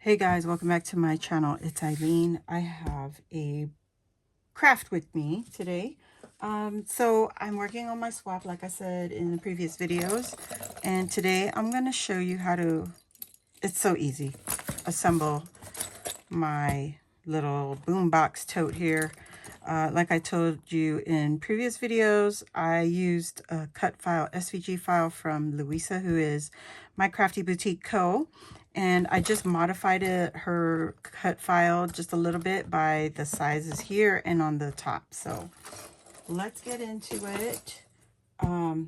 Hey guys, welcome back to my channel. It's Eileen. I have a craft with me today. So I'm working on my swap like I said in the previous videos, and today I'm going to show you how to, it's so easy, assemble my little boombox tote here. Like I told you in previous videos, I used a cut file, SVG file from Luisa, who is my Crafty Boutique Co. And I just modified her cut file just a little bit by the sizes here and on the top. So let's get into it. I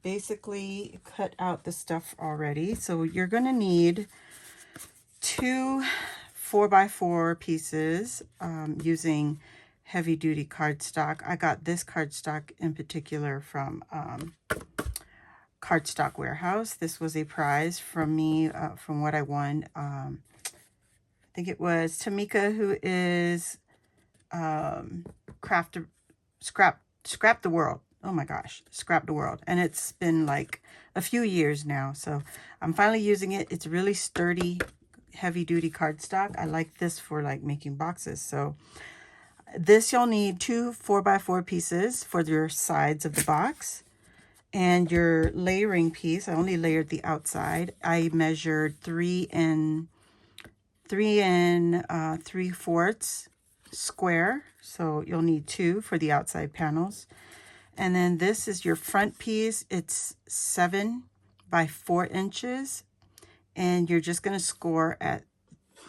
basically cut out the stuff already. So you're going to need two 4x4 pieces using heavy duty cardstock. I got this cardstock in particular from Cardstock Warehouse. This was a prize from me from what I won. I think it was Tamika, who is Scrap the World. Oh my gosh, Scrap the World. And it's been like a few years now. So I'm finally using it. It's really sturdy, heavy duty cardstock. I like this for like making boxes. So this you'll need two 4x4 pieces for your sides of the box. And your layering piece, I only layered the outside. I measured 3 3/4 square. So you'll need two for the outside panels. And then this is your front piece. It's 7 by 4 inches. And you're just going to score at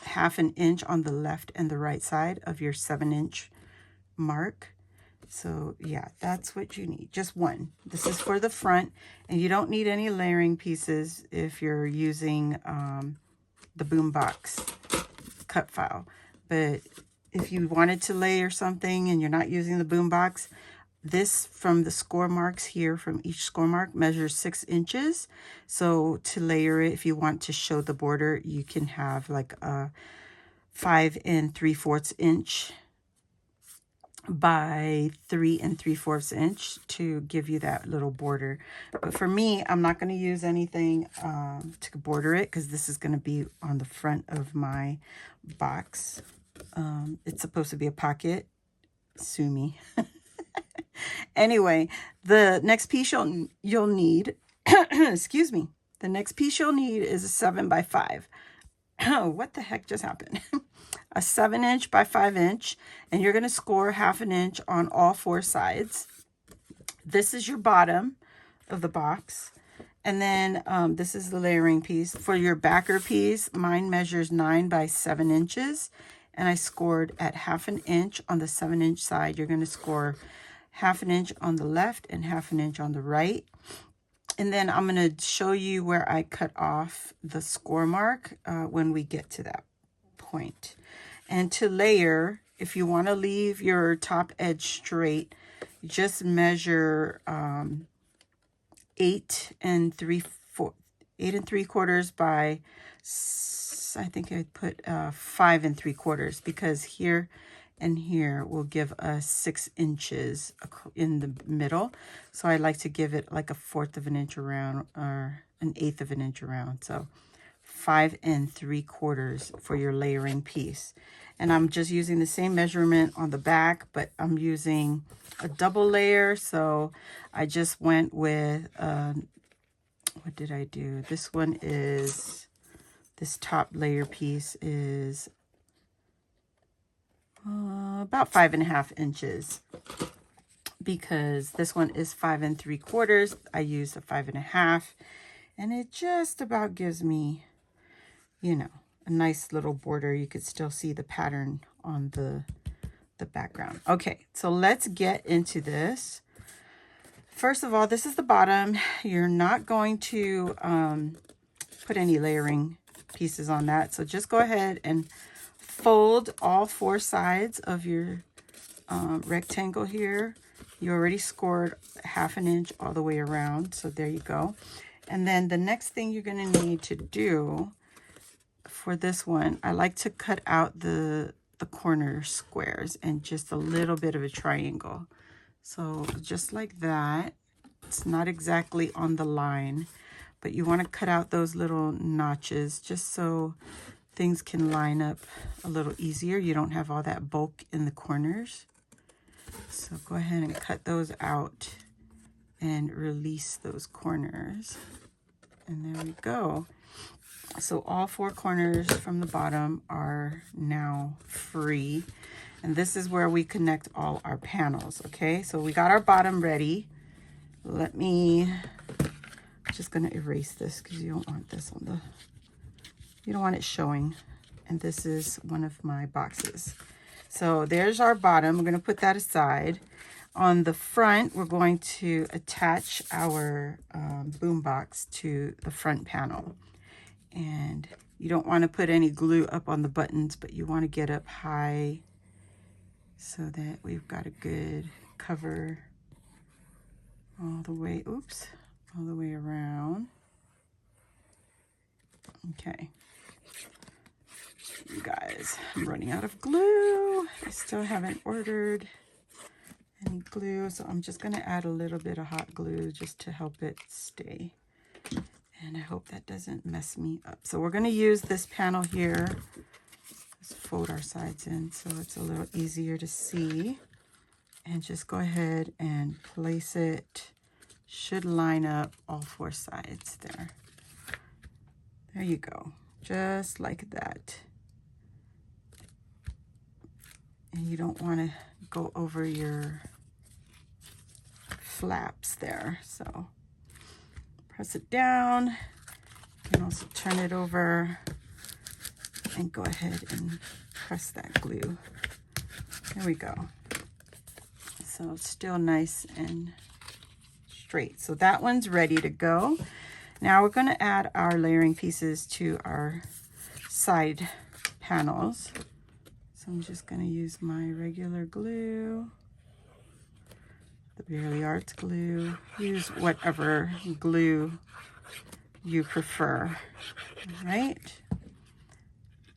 1/2 inch on the left and the right side of your 7-inch mark. So yeah, that's what you need, just one. This is for the front, and you don't need any layering pieces if you're using the Boombox cut file. But if you wanted to layer something and you're not using the Boombox, this from the score marks here, from each score mark, measures 6 inches. So to layer it, if you want to show the border, you can have like a 5 3/4 inch by 3 3/4 inch to give you that little border. But for me, I'm not going to use anything to border it, because this is going to be on the front of my box. It's supposed to be a pocket. Sue me. Anyway, the next piece you'll need excuse me, the next piece you'll need is a 7 by 5. Oh, what the heck just happened? A 7-inch by 5-inch, and you're going to score 1/2 inch on all 4 sides. This is your bottom of the box. And then this is the layering piece. For your backer piece, mine measures 9 by 7 inches, and I scored at 1/2 inch on the 7-inch side. You're going to score 1/2 inch on the left and 1/2 inch on the right. And then I'm going to show you where I cut off the score mark when we get to that point. And to layer, if you want to leave your top edge straight, just measure 8 3/4 by, I think I put 5 3/4, because here and here will give us 6 inches in the middle. So I like to give it like 1/4 of an inch around, or 1/8 of an inch around. So 5 3/4 for your layering piece. And I'm just using the same measurement on the back, but I'm using a double layer. So I just went with, what did I do? This one is, this top layer piece is about 5.5 inches, because this one is 5 3/4. I used a 5.5, and it just about gives me, you know, a nice little border. You could still see the pattern on the background. Okay, so let's get into this. First of all, this is the bottom. You're not going to put any layering pieces on that. So just go ahead and fold all 4 sides of your rectangle here. You already scored 1/2 inch all the way around. So there you go. And then the next thing you're going to need to do for this one, I like to cut out the corner squares and just a little bit of a triangle. So just like that. It's not exactly on the line, but you want to cut out those little notches just so things can line up a little easier. You don't have all that bulk in the corners. So go ahead and cut those out and release those corners. And there we go. So all 4 corners from the bottom are now free. And this is where we connect all our panels, okay? So we got our bottom ready. Let me, I'm just gonna erase this because you don't want this on the, you don't want it showing. And this is one of my boxes. So there's our bottom. We're gonna put that aside. On the front, we're going to attach our boombox to the front panel. And you don't want to put any glue up on the buttons, but you want to get up high so that we've got a good cover all the way, oops, all the way around. Okay. You guys, I'm running out of glue. I still haven't ordered any glue, so I'm just going to add a little bit of hot glue just to help it stay. And I hope that doesn't mess me up. So we're going to use this panel here. Let's fold our sides in so it's a little easier to see. And just go ahead and place it. Should line up all 4 sides there. There you go. Just like that. And you don't want to go over your flaps there. So press it down. You can also turn it over and go ahead and press that glue. There we go. So it's still nice and straight. So that one's ready to go. Now we're going to add our layering pieces to our side panels. So I'm just going to use my regular glue, the Barely Arts glue. Use whatever glue you prefer. All right.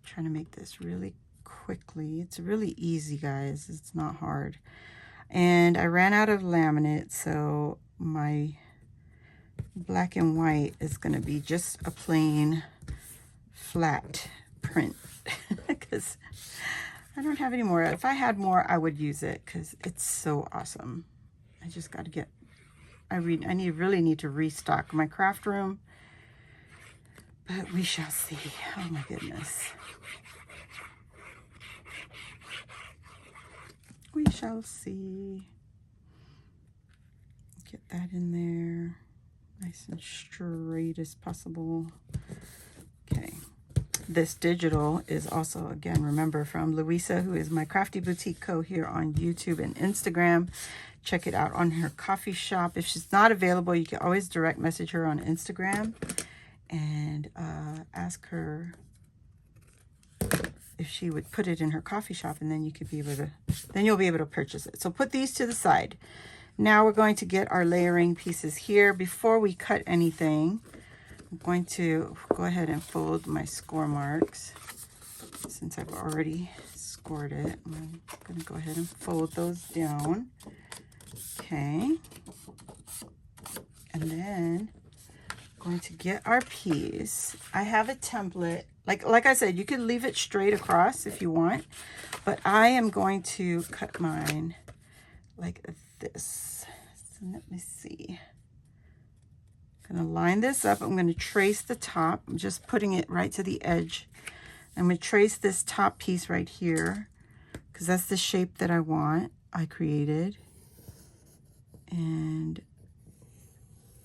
Trying to make this really quickly. It's really easy, guys. It's not hard. And I ran out of laminate, so my black and white is going to be just a plain flat print because I don't have any more. If I had more, I would use it because it's so awesome. I just got to get, really need to restock my craft room, but we shall see. Oh my goodness. We shall see. Get that in there nice and straight as possible. Okay. This digital is also, again, remember, from Luisa, who is my Crafty Boutique Co. here on YouTube and Instagram. Check it out on her coffee shop. If she's not available, you can always direct message her on Instagram and ask her if she would put it in her coffee shop, and then you could be able to, then you'll be able to purchase it. So put these to the side. Now we're going to get our layering pieces here. Before we cut anything, I'm going to go ahead and fold my score marks. Since I've already scored it, I'm going to go ahead and fold those down. Okay. And then I'm going to get our piece. I have a template. Like I said, you could leave it straight across if you want, but I am going to cut mine like this. So let me see. I'm going to line this up. I'm going to trace the top. I'm just putting it right to the edge. I'm going to trace this top piece right here because that's the shape that I created. And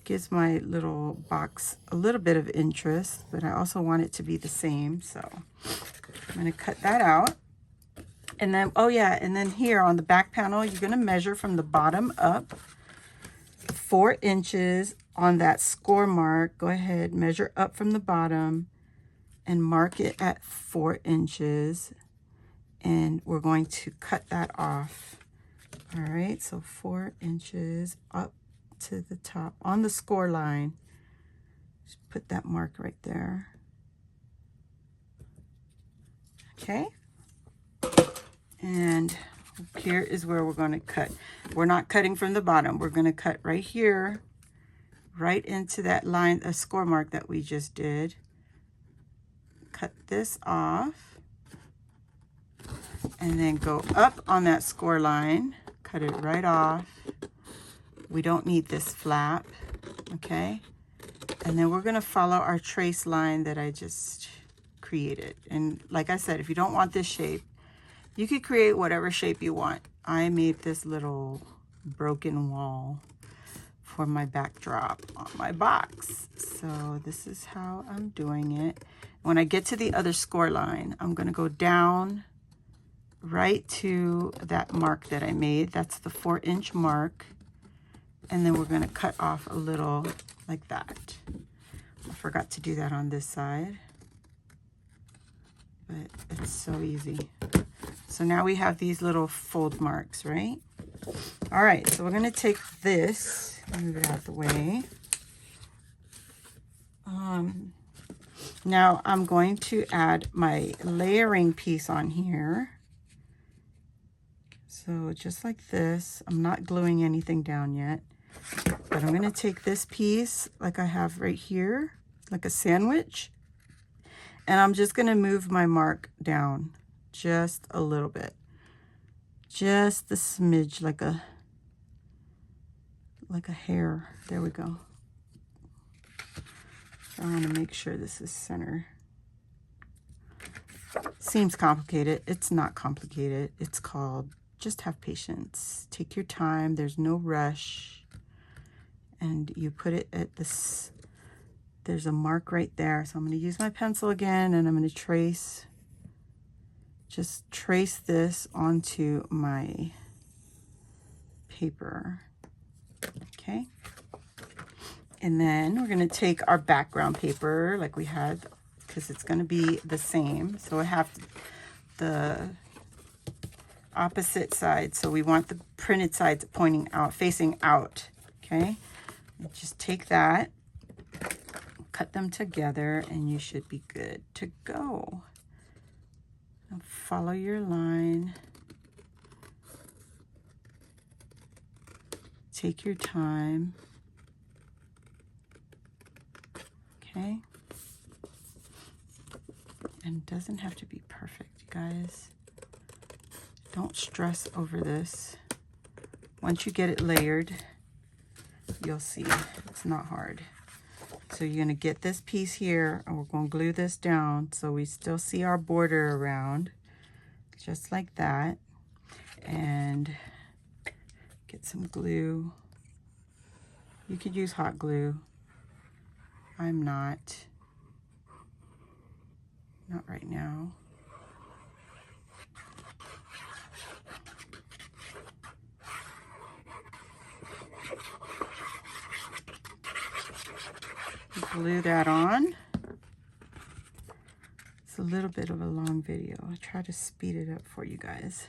gives my little box a little bit of interest, but I also want it to be the same. So I'm going to cut that out. And then, oh yeah, and then here on the back panel, you're going to measure from the bottom up 4 inches on that score mark. Go ahead, measure up from the bottom and mark it at 4 inches. And we're going to cut that off. All right, so 4 inches up to the top on the score line. Just put that mark right there. Okay. And here is where we're going to cut. We're not cutting from the bottom. We're going to cut right here, right into that line, a score mark that we just did. cut this off and then go up on that score line, cut it right off. We don't need this flap, okay? And then we're gonna follow our trace line that I just created. And like I said, if you don't want this shape, you could create whatever shape you want. I made this little broken wall for my backdrop on my box. So this is how I'm doing it. When I get to the other score line, I'm gonna go down right to that mark that I made. That's the 4-inch mark. And then we're gonna cut off a little like that. I forgot to do that on this side, but it's so easy. So now we have these little fold marks, right? All right, so we're gonna take this, move it out of the way. Now I'm going to add my layering piece on here. So just like this, I'm not gluing anything down yet, but I'm gonna take this piece like I have right here, like a sandwich, and I'm just gonna move my mark down just a little bit. Just a smidge, like a hair. There we go. I want to make sure this is center. Seems complicated. It's not complicated. It's called just have patience. Take your time. There's no rush. And you put it at this, there's a mark right there. So I'm going to use my pencil again, and I'm going to trace, just trace this onto my paper. Okay. And then we're going to take our background paper like we had, because it's going to be the same. So I have the opposite side. So we want the printed sides pointing out, facing out. Okay. And just take that, cut them together, and you should be good to go. Now follow your line. Take your time. Okay. And it doesn't have to be perfect, you guys. Don't stress over this. Once you get it layered, you'll see it's not hard. So you're gonna get this piece here, and we're gonna glue this down so we still see our border around, just like that. And get some glue. You could use hot glue. I'm not right now. Glue that on. It's a little bit of a long video. I try to speed it up for you guys,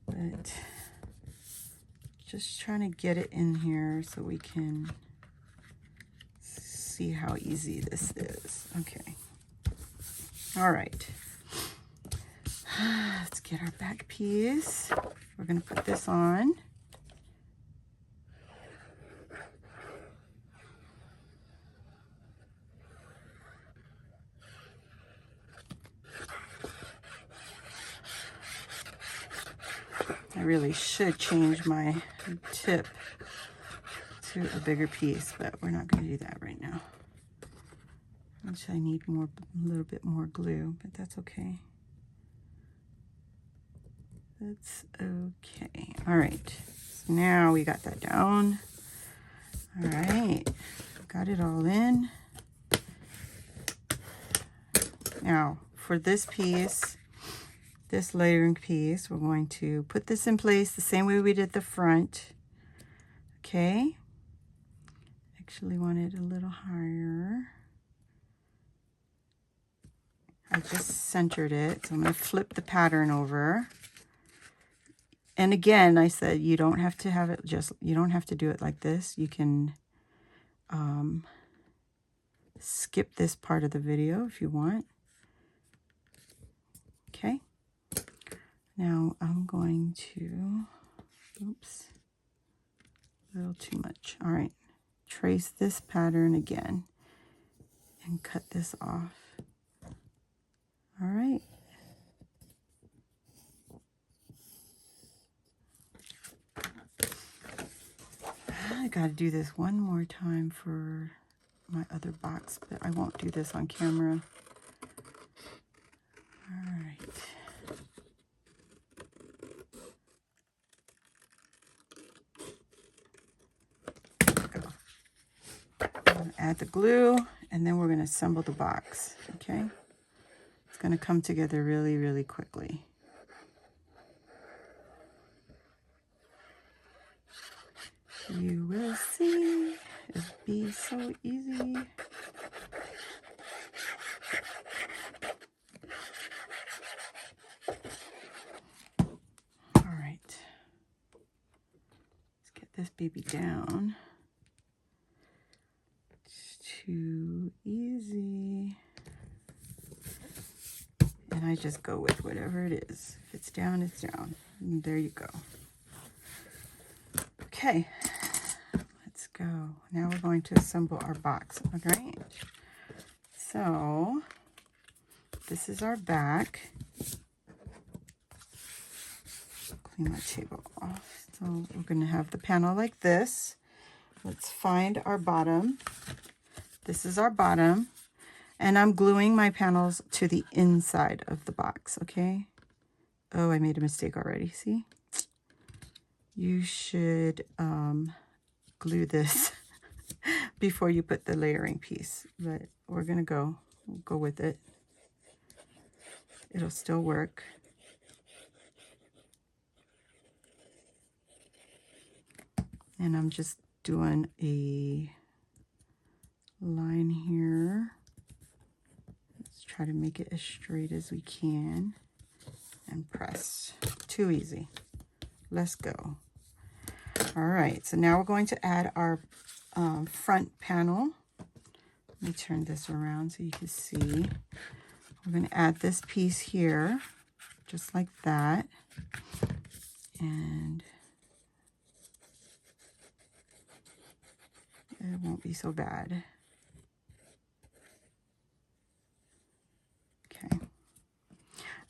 but just trying to get it in here so we can see how easy this is. Okay. All right. Let's get our back piece. We're going to put this on. I really should change my tip to a bigger piece, but we're not going to do that right now. Which I need a little bit more glue, but that's okay. That's okay. All right. So now we got that down. All right. Got it all in. Now for this piece, this layering piece, we're going to put this in place the same way we did the front. Okay. Actually want it a little higher. I just centered it, so I'm going to flip the pattern over. And again, I said you don't have to have it you don't have to do it like this. You can skip this part of the video if you want. Okay. Now I'm going to, oops, a little too much. All right, trace this pattern again and cut this off. All right. I gotta do this one more time for my other box, but I won't do this on camera. All right. Add the glue, and then we're going to assemble the box, okay? It's going to come together really, really quickly. You will see. It'll be so easy. All right. Let's get this baby down. Too easy. And I just go with whatever it is. If it's down, it's down. And there you go. Okay, let's go. Now we're going to assemble our box. All right. So this is our back. Clean my table off. So we're going to have the panel like this. Let's find our bottom. This is our bottom, and I'm gluing my panels to the inside of the box, okay? Oh, I made a mistake already, see? You should glue this before you put the layering piece, but we're gonna go with it. It'll still work. And I'm just doing a line here. Let's try to make it as straight as we can and press. Too easy. Let's go. All right, so now we're going to add our front panel. Let me turn this around so you can see. We're going to add this piece here, just like that. And it won't be so bad. Okay.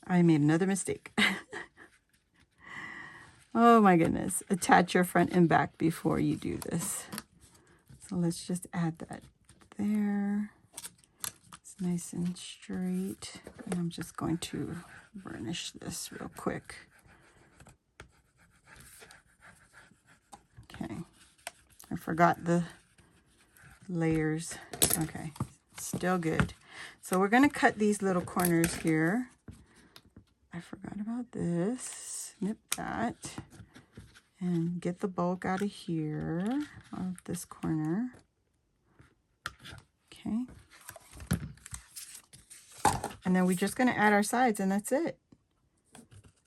I made another mistake. Oh my goodness. Attach your front and back before you do this. So let's just add that there. It's nice and straight. And I'm just going to burnish this real quick. Okay. I forgot the layers. Okay. Still good. So we're going to cut these little corners here. I forgot about this. Snip that. And get the bulk out of here, of this corner. Okay. And then we're just going to add our sides, and that's it.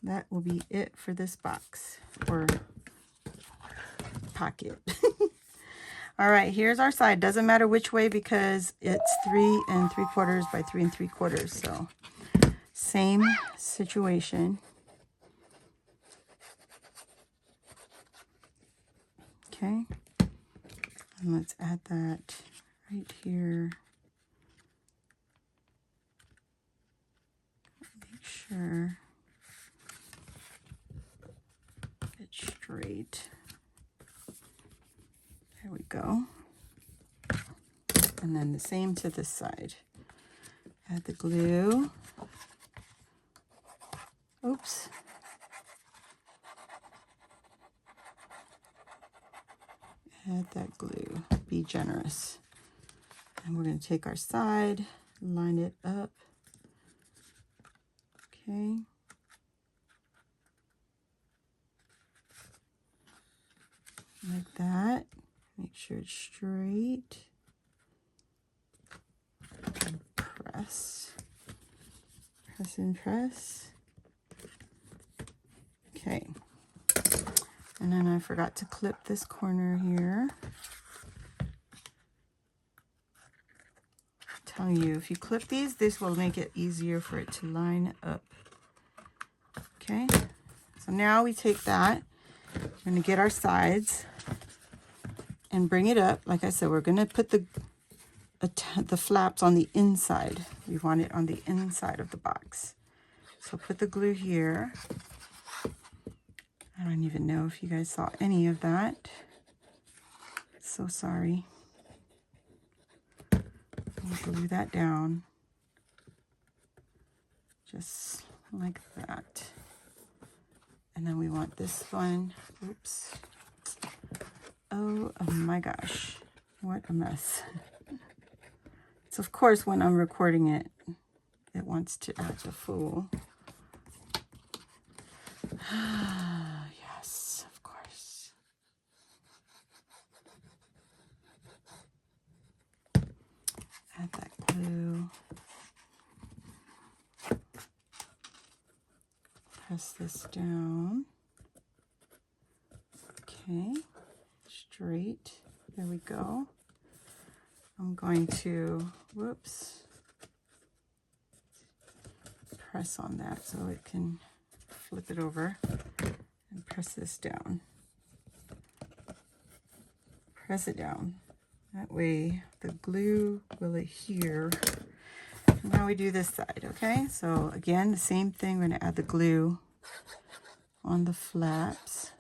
That will be it for this box, or pocket. All right, here's our side. Doesn't matter which way because it's 3 3/4 by 3 3/4. So same situation. Okay, and let's add that right here. Make sure it's straight. There we go. And then the same to this side. Add the glue. Oops. Add that glue. Be generous. And we're going to take our side, line it up. Okay. Like that. Make sure it's straight. And press. Press and press. Okay. And then I forgot to clip this corner here. I'm telling you, if you clip these, this will make it easier for it to line up. Okay. So now we take that. We're going to get our sides and bring it up. Like I said, we're going to put the the flaps on the inside. We want it on the inside of the box. So put the glue here. I don't even know if you guys saw any of that. So sorry. We'll glue that down. Just like that. And then we want this one. Oops. Oh my gosh. What a mess. So of course when I'm recording it, it wants to act a fool. Yes, of course. Add that glue. Press this down. Okay, straight. There we go. I'm going to, whoops, press on that so it can flip it over and press this down. Press it down. That way the glue will adhere. Now we do this side, okay? So again, the same thing. We're gonna add the glue on the flaps.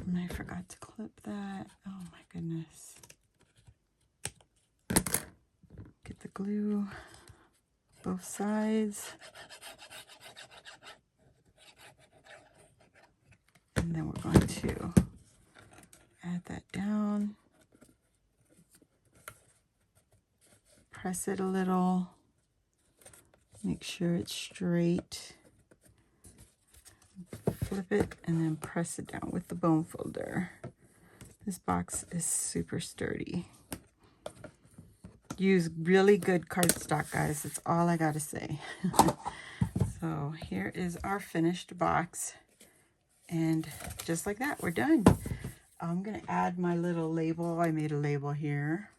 And I forgot to clip that. Oh my goodness. Get the glue, both sides. And then we're going to add that down. Press it a little. Make sure it's straight. Flip it and then press it down with the bone folder. This box is super sturdy. Use really good cardstock, guys. That's all I gotta say. So here is our finished box. And just like that, we're done. I'm gonna add my little label. I made a label here.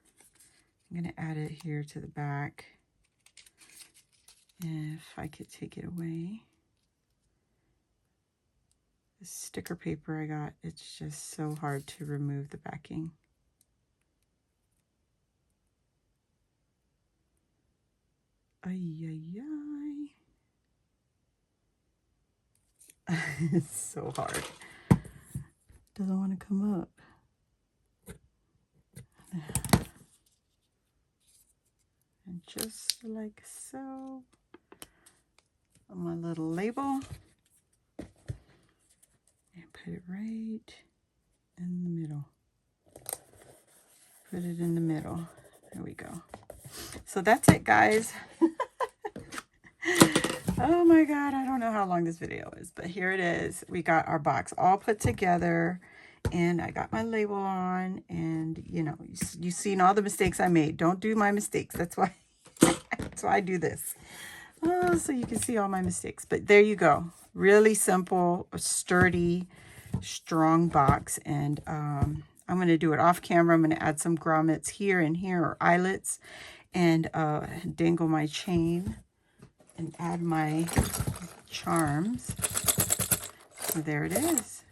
I'm gonna add it here to the back. If I could take it away. The sticker paper I got, it's just so hard to remove the backing. Ay, ay, ay. It's so hard. Doesn't want to come up. And just like so, on my little label. And put it right in the middle. Put it in the middle. There we go. So that's it, guys. Oh my God, I don't know how long this video is, but here it is. We got our box all put together, and I got my label on, and you know, you've seen all the mistakes I made. Don't do my mistakes. That's why, that's why I do this. Oh, so you can see all my mistakes. But there you go. Really simple, sturdy, strong box. And I'm going to do it off camera. I'm going to add some grommets here and here, or eyelets, and dangle my chain and add my charms. So there it is.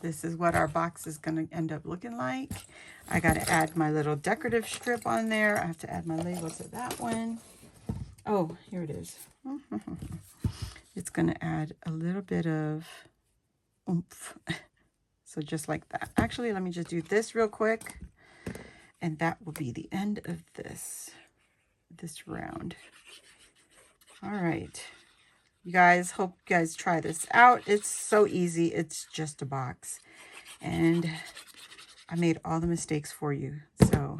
This is what our box is going to end up looking like. I got to add my little decorative strip on there. I have to add my label to that one. Oh, here it is. It's going to add a little bit of oomph. So just like that. Actually, let me just do this real quick. And that will be the end of this round. All right. You guys, hope you guys try this out. It's so easy. It's just a box. And I made all the mistakes for you. So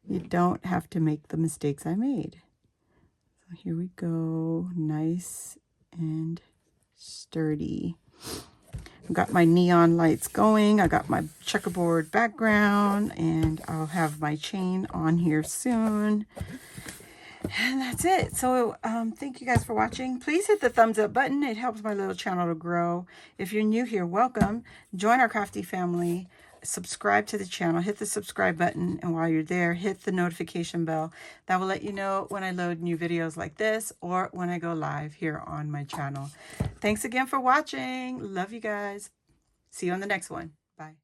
you don't have to make the mistakes I made. So here we go. Nice and sturdy. I've got my neon lights going. I got my checkerboard background, and I'll have my chain on here soon. And that's it. So thank you guys for watching. Please hit the thumbs up button. It helps my little channel to grow. If you're new here, welcome. Join our crafty family. Subscribe to the channel. Hit the subscribe button. And while you're there, hit the notification bell. That will let you know when I load new videos like this or when I go live here on my channel. Thanks again for watching. Love you guys. See you on the next one. Bye.